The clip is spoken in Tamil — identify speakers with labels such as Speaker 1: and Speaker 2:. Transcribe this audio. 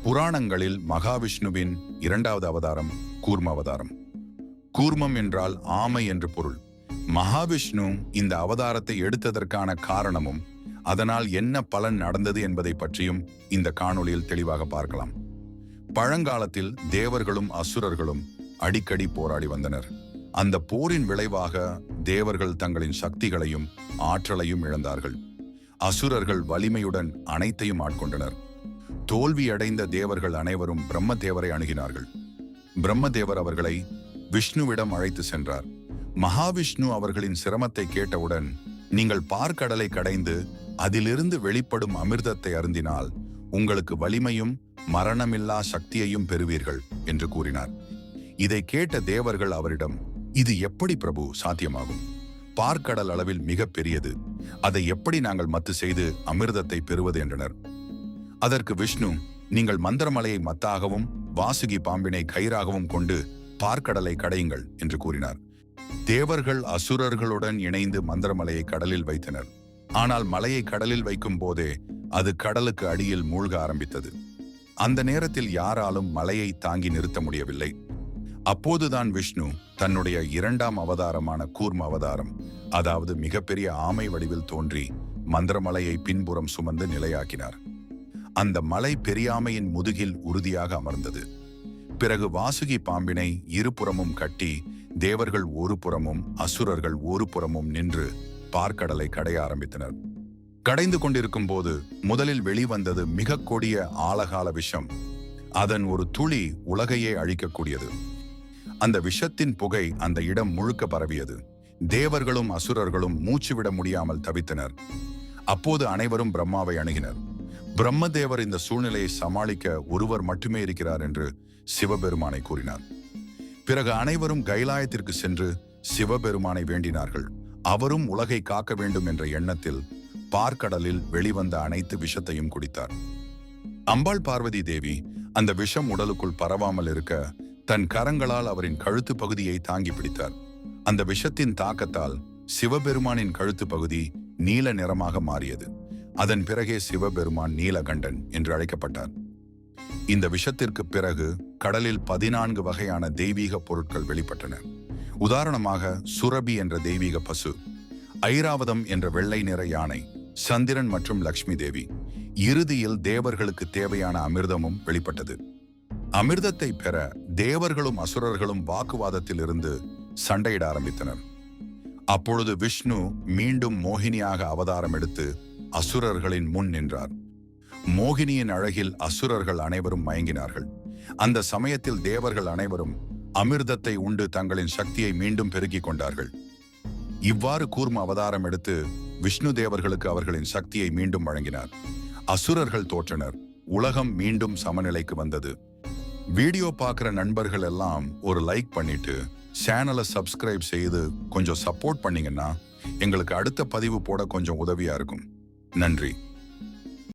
Speaker 1: புராணங்களில் மகாவிஷ்ணுவின் இரண்டாவது அவதாரம் கூர்ம அவதாரம். கூர்மம் என்றால் ஆமை என்று பொருள். மகாவிஷ்ணு இந்த அவதாரத்தை எடுத்ததற்கான காரணமும் அதனால் என்ன பலன் நடந்தது என்பதை பற்றியும் இந்த காணொளியில் தெளிவாக பார்க்கலாம். பழங்காலத்தில் தேவர்களும் அசுரர்களும் அடிக்கடி போராடி வந்தனர். அந்த போரின் விளைவாக தேவர்கள் தங்களின் சக்திகளையும் ஆற்றலையும் இழந்தார்கள். அசுரர்கள் வலிமையுடன் அனைத்தையும் ஆட்கொண்டனர். தோல்வியடைந்த தேவர்கள் அனைவரும் பிரம்மதேவரை அணுகினார்கள். பிரம்மதேவர் அவர்களை விஷ்ணுவிடம் அழைத்து சென்றார். மகாவிஷ்ணு அவர்களின் சிரமத்தை கேட்டவுடன், நீங்கள் பார்க்கடலை கடைந்து அதிலிருந்து வெளிப்படும் அமிர்தத்தை அருந்தினால் உங்களுக்கு வலிமையும் மரணமில்லா சக்தியையும் பெறுவீர்கள் என்று கூறினார். இதை கேட்ட தேவர்கள் அவரிடம், இது எப்படி பிரபு சாத்தியமாகும்? பார்க்கடல் அளவில் மிக பெரியது, அதை எப்படி நாங்கள் மத்து செய்து அமிர்தத்தை பெறுவது என்றனர். அதற்கு விஷ்ணு, நீங்கள் மந்திரமலையை மத்தாகவும் வாசுகி பாம்பினை கயிறாகவும் கொண்டு பார்க்கடலை கடையுங்கள் என்று கூறினார். தேவர்கள் அசுரர்களுடன் இணைந்து மந்திரமலையை கடலில் வைத்தனர். ஆனால் மலையை கடலில் வைக்கும் போதே அது கடலுக்கு அடியில் மூழ்க ஆரம்பித்தது. அந்த நேரத்தில் யாராலும் மலையை தாங்கி நிறுத்த முடியவில்லை. அப்போதுதான் விஷ்ணு தன்னுடைய இரண்டாம் அவதாரமான கூர்ம அவதாரம், அதாவது மிகப்பெரிய ஆமை வடிவில் தோன்றி மந்திரமலையை பின்புறம் சுமந்து நிலையாக்கினார். அந்த மலை பெரியாமையின் முதுகில் உறுதியாக அமர்ந்தது. பிறகு வாசுகி பாம்பினை இருபுறமும் கட்டி தேவர்கள் ஒரு புறமும் அசுரர்கள் ஒரு புறமும் நின்று பார்க்கடலை கடைய ஆரம்பித்தனர். கடைந்து கொண்டிருக்கும் போது முதலில் வெளிவந்தது மிக கொடிய ஆழகால விஷம். அதன் ஒரு துளி உலகையே அழிக்கக்கூடியது. அந்த விஷத்தின் புகை அந்த இடம் முழுக்க பரவியது. தேவர்களும் அசுரர்களும் மூச்சுவிட முடியாமல் தவித்தனர். அப்போது அனைவரும் பிரம்மாவை அணுகினர். பிரம்மதேவர் இந்த சூழ்நிலையை சமாளிக்க ஒருவர் மட்டுமே இருக்கிறார் என்று சிவபெருமானை கூறினார். பிறகு அனைவரும் கைலாயத்திற்கு சென்று சிவபெருமானை வேண்டினார்கள். அவரும் உலகை காக்க வேண்டும் என்ற எண்ணத்தில் பார்க்கடலில் வெளிவந்த அனைத்து விஷத்தையும் குடித்தார். அம்பாள் பார்வதி தேவி அந்த விஷம் உடலுக்குள் பரவாமல் இருக்க தன் கரங்களால் அவரின் கழுத்து பகுதியை தாங்கி பிடித்தார். அந்த விஷத்தின் தாக்கத்தால் சிவபெருமானின் கழுத்து பகுதி நீல நிறமாக மாறியது. அதன் பிறகே சிவபெருமான் நீலகண்டன் என்று அழைக்கப்பட்டார். இந்த விஷத்திற்கு பிறகு கடலில் 14 வகையான தெய்வீக பொருட்கள் வெளிப்பட்டன. உதாரணமாக சுரபி என்ற தெய்வீக பசு, ஐராவதம் என்ற வெள்ளை நிற யானை, சந்திரன் மற்றும் லக்ஷ்மி தேவி. இறுதியில் தேவர்களுக்கு தேவையான அமிர்தமும் வெளிப்பட்டது. அமிர்தத்தை பெற தேவர்களும் அசுரர்களும் வாக்குவாதத்தில் இருந்து சண்டையிட ஆரம்பித்தனர். அப்பொழுது விஷ்ணு மீண்டும் மோகினியாக அவதாரம் எடுத்து அசுரர்களின் முன் நின்றார். மோகினியின் அழகில் அசுரர்கள் அனைவரும் மயங்கினார்கள். அந்த சமயத்தில் தேவர்கள் அனைவரும் அமிர்தத்தை உண்டு தங்களின் சக்தியை மீண்டும் பெருக்கிக் கொண்டார்கள். இவ்வாறு கூர்ம அவதாரம் எடுத்து விஷ்ணு தேவர்களுக்கு அவர்களின் சக்தியை மீண்டும் வழங்கினார். அசுரர்கள் தோற்றனர். உலகம் மீண்டும் சமநிலைக்கு வந்தது. வீடியோ பார்க்குற நண்பர்கள் எல்லாம் ஒரு லைக் பண்ணிட்டு சேனலை சப்ஸ்கிரைப் செய்து கொஞ்சம் சப்போர்ட் பண்ணீங்கன்னா எங்களுக்கு அடுத்த பதிவு போட கொஞ்சம் உதவியா இருக்கும். நன்றி.